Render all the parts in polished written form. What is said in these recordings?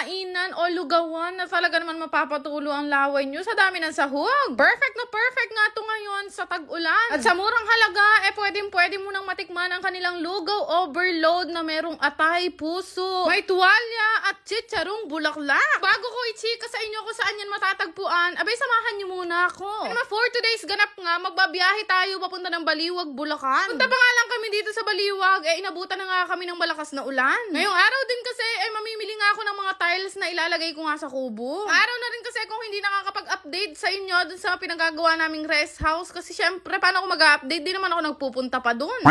hainan o lugawan na talaga naman mapapatulo ang laway nyo sa dami ng sahog. Perfect na perfect nga to ngayon sa tag-ulan. At sa murang halaga, pwede mo nang matikman ang kanilang lugaw overload na merong atay, puso, may tuwalya at chicharong bulaklak. Bago ko i-chika sa inyo kung saan yan matatagpuan, abay samahan nyo muna ako. For today's ganap nga, magbabiyahe tayo papunta ng Baliwag, Bulacan. Punta pa nga lang kami dito sa Baliwag, inabutan na nga kami ng malakas na ulan. Ngayong araw din kasi, mamimili nga ako ng mga tiles na ilalagay ko nga sa kubo. Araw na rin kasi kung hindi nakakapag-update sa inyo dun sa pinagagawa naming rest house. Kasi syempre, paano ako mag-update? Di naman ako nagpupunta pa dun.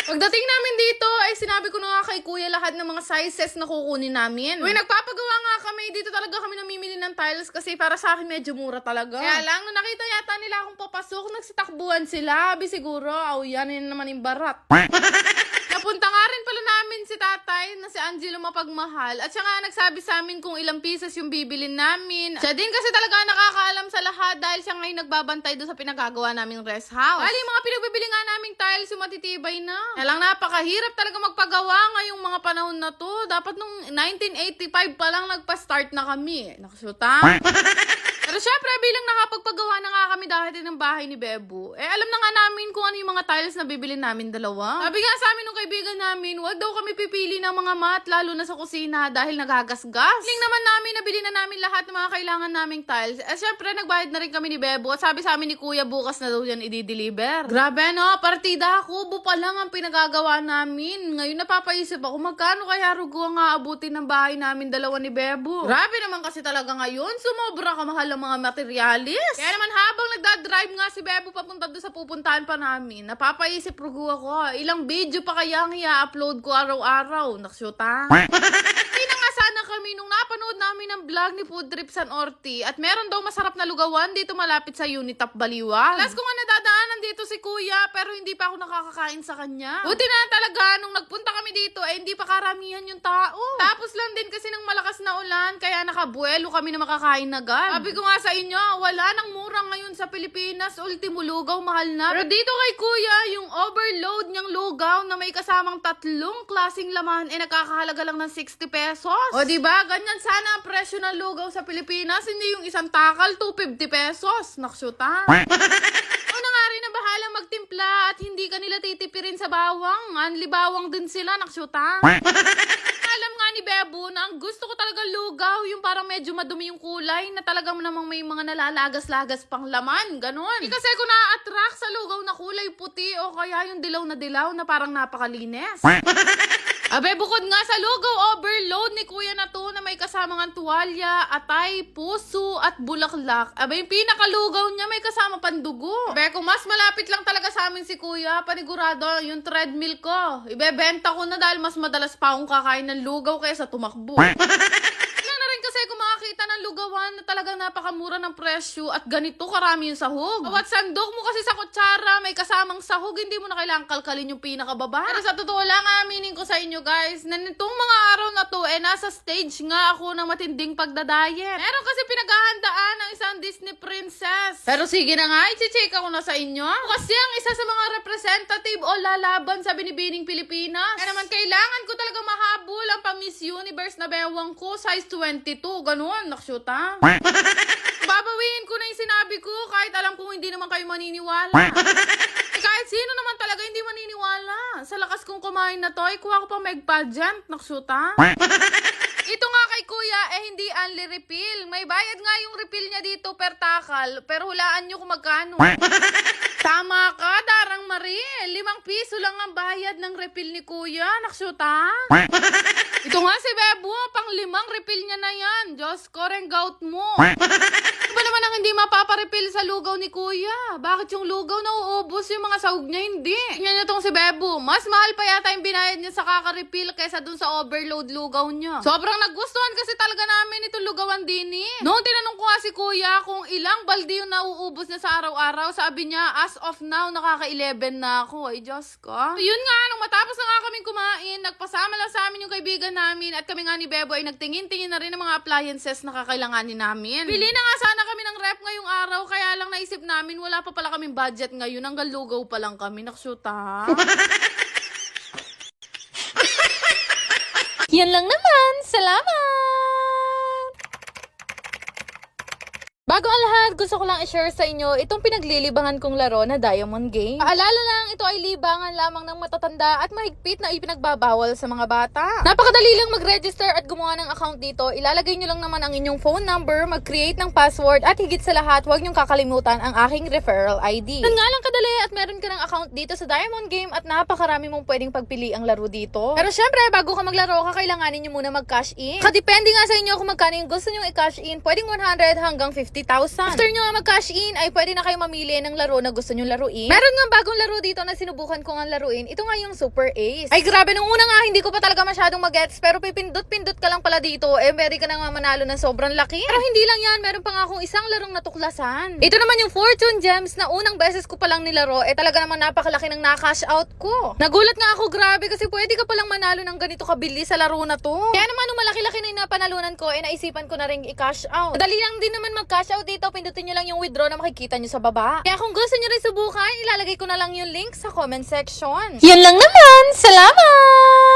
Pagdating namin dito, sinabi ko na nga kay kuya lahat ng mga sizes na kukunin namin. Uy, nagpapagawa nga kami. Dito talaga kami namimili ng tiles kasi para sa akin medyo mura talaga. Kaya lang, nung nakita yata nila akong papasok, nagsitakbuhan sila. Abi siguro, yan naman yung barat. Napunta nga rin pala namin si tatay na si Angelo Mapagmahal at siya nga nagsabi sa amin kung ilang pieces yung bibilin namin. Siya din kasi talaga nakakaalam sa lahat dahil siya ngayon nagbabantay doon sa pinagagawa naming rest house. Bali, yung mga pinagbibili nga naming tiles yung matitibay na. Kaya lang napakahirap talaga magpagawa ngayong mga panahon na to. Dapat nung 1985 pa lang nagpa-start na kami. Nakasuta. Pero syempre, bilang nakapagpagawa na nga kami dahil din ng bahay ni Bebo, alam na nga namin kung ano yung mga tiles na bibilin namin dalawa. Sabi nga sa amin nung kaibigan namin, wag daw kami pipili ng mga mat, lalo na sa kusina dahil nagagasgas. Feeling naman namin, nabili na namin lahat ng mga kailangan naming tiles. Syempre, nagbayad na rin kami ni Bebo at sabi sa amin ni Kuya, bukas na daw yan i-deliver. Grabe no, partida, kubo pa lang ang pinagagawa namin. Ngayon napapaisip ako, magkano kaya rugo ang aabutin ng bahay namin dalawa ni Bebo? Grabe naman kasi talaga ngayon, sumobra kamahal ang mga materialis. Kaya naman habang nagdadrive nga si Bebo papunta doon sa pupuntahan pa namin, napapaisip rugo ako, ilang video pa kaya ang i-upload ko araw-araw. Naksyuta. Hindi na nga sana kami nung napanood namin ang vlog ni Food Trip San Orti at meron daw masarap na lugawan dito malapit sa Unitap Baliwag. Last ko nga nadadaanan dito si Kuya pero hindi pa ako nakakakain sa kanya. Buti na talaga nung nagpunta kami dito hindi pa karamihan yung tao. Tapos lang din kasi ng malakas na ulan kaya nakabuelo kami na makakain agad. Sabi ko nga sa inyo, wala nang mura ngayon sa Pilipinas. Ultimo lugaw, mahal na. Pero dito kay Kuya, yung overload niyang lugaw na may kasamang 3 klaseng laman nagkakahalaga lang ng 60 pesos. O diba, ganyan sana ang presyo ng lugaw sa Pilipinas. Hindi yung isang takal, 250 pesos. Naksyuta. Una nga rin na bahala magtimpla at hindi ka nila titipirin sa bawang. Anli bawang din sila, naksyuta. Alam nga ni Bebo na ang gusto ko talaga lugaw, yung parang medyo madumi yung kulay, na talagang namang may mga nalalagas-lagas pang laman, ganun. Kasi ko na-attract sa lugaw na kulay puti o kaya yung dilaw na parang napakalinis. Abe, bukod nga sa lugaw overload ni Kuya na to na may kasamang tuwalya, atay, puso at bulaklak. Abe, yung pinakalugaw niya may kasama pandugo. Abe, kung mas malapit lang talaga sa amin si Kuya, panigurado yung treadmill ko. Ibebenta ko na dahil mas madalas pa akong kakain ng lugaw kaysa tumakbo. Kasi kung makakita ng lugawan na talagang napakamura ng presyo at ganito karami yung sahog. Bawat sandok mo kasi sa kutsara, may kasamang sahog, hindi mo na kailangang kalkalin yung pinakababa. Pero sa totoo lang, aminin ko sa inyo guys, na nitong mga araw na to, nasa stage nga ako ng matinding pagdadayet. Meron kasi pinaghahandaan ng isang Disney princess. Pero sige na nga, i-check ako na sa inyo. Kasi ang isa sa mga representative o lalaban sa Binibining Pilipinas. Kaya naman kailangan ko talaga mahabol ang pang-Miss Universe na bewang ko, size 22. Ganun, naksyuta. Babawiin ko na yung sinabi ko kahit alam kong hindi naman kayo maniniwala. Kahit sino naman talaga hindi maniniwala. Sa lakas kong kumain na to, kuha ko pa meg pageant, naksyuta. Ito nga kay Kuya, hindi only refill. May bayad nga yung refill niya dito per takal, pero hulaan nyo kung magkano. Tama ka, Darang Marie. 5 piso lang ang bayad ng refill ni Kuya. Naksyuta. Ito nga si Bebo, pang 5 refill niya na yan. Diyos ko, renggout mo. Ano ba naman ang hindi mapaparefill sa lugaw ni Kuya? Bakit yung lugaw nauubos, yung mga sahog niya hindi? Tingnan niyo tong si Bebo. Mas mahal pa yata yung binayad niya sa kaka-refill kaysa dun sa overload lugaw niya. Sobrang nagustuhan kasi talaga namin itong lugawan din eh. Noong tinanong ko nga si Kuya kung ilang balde yung nauubos niya sa araw-araw, sabi niya, as of now, nakaka-11 na ako. Ay, Diyos ko. So, yun nga, nung matapos na nga kaming kumain, nagpasama lang sa amin yung kaibigan namin at kami nga ni Bebo ay nagtingin-tingin na rin ng mga appliances na kakailanganin namin. Pili na nga sana kami ng rep ngayong araw, kaya lang naisip namin, wala pa pala kaming budget ngayon, hanggang lugaw pa lang kami. Naksyuta. Yan lang naman. Salamat! Bago ang lahat, gusto ko lang i-share sa inyo itong pinaglilibangan kong laro na Diamond Game. Paalala lang, ito ay libangan lamang ng matatanda at mahigpit na ipinagbabawal sa mga bata. Napakadali lang mag-register at gumawa ng account dito. Ilalagay nyo lang naman ang inyong phone number, mag-create ng password at higit sa lahat, huwag nyong kakalimutan ang aking referral ID. Yan nga lang kadali at meron ka ng account dito sa Diamond Game at napakarami mong pwedeng pagpili ang laro dito. Pero syempre, bago ka maglaro, kakailanganin nyo muna mag-cash in. Kadepende nga sa inyo kung magkano yung gusto nyo i-cash in. Pwedeng 100 hanggang 50,000. After nyo mag-cash in, ay pwede na kayo mamili ng laro na gusto nyo laruin. Meron nga bagong laro dito na sinubukan ko nga laruin. Ito nga yung Super Ace. Ay grabe, nung una nga, hindi ko pa talaga masyadong mag-gets. Pero pipindot-pindot ka lang pala dito. Pwede ka na nga manalo ng sobrang laki. Pero hindi lang yan, meron pa nga akong isang larong natuklasan. Ito naman yung Fortune Gems na unang beses ko palang nilaro. Talaga naman napakalaki ng na-cash out ko. Nagulat nga ako, grabe, kasi pwede ka palang manalo ng ganito kabili sa laro na to. Kaya naman, nung malaki-laki na yung napanalunan ko, naisipan ko na rin i-cash out. Madali lang din naman mag-cash out dito. Pindutin nyo lang yung withdraw na makikita nyo sa baba. Kaya kung gusto nyo rin subukan, ilalagay ko na lang yung link sa comment section. Yan lang naman! Salamat!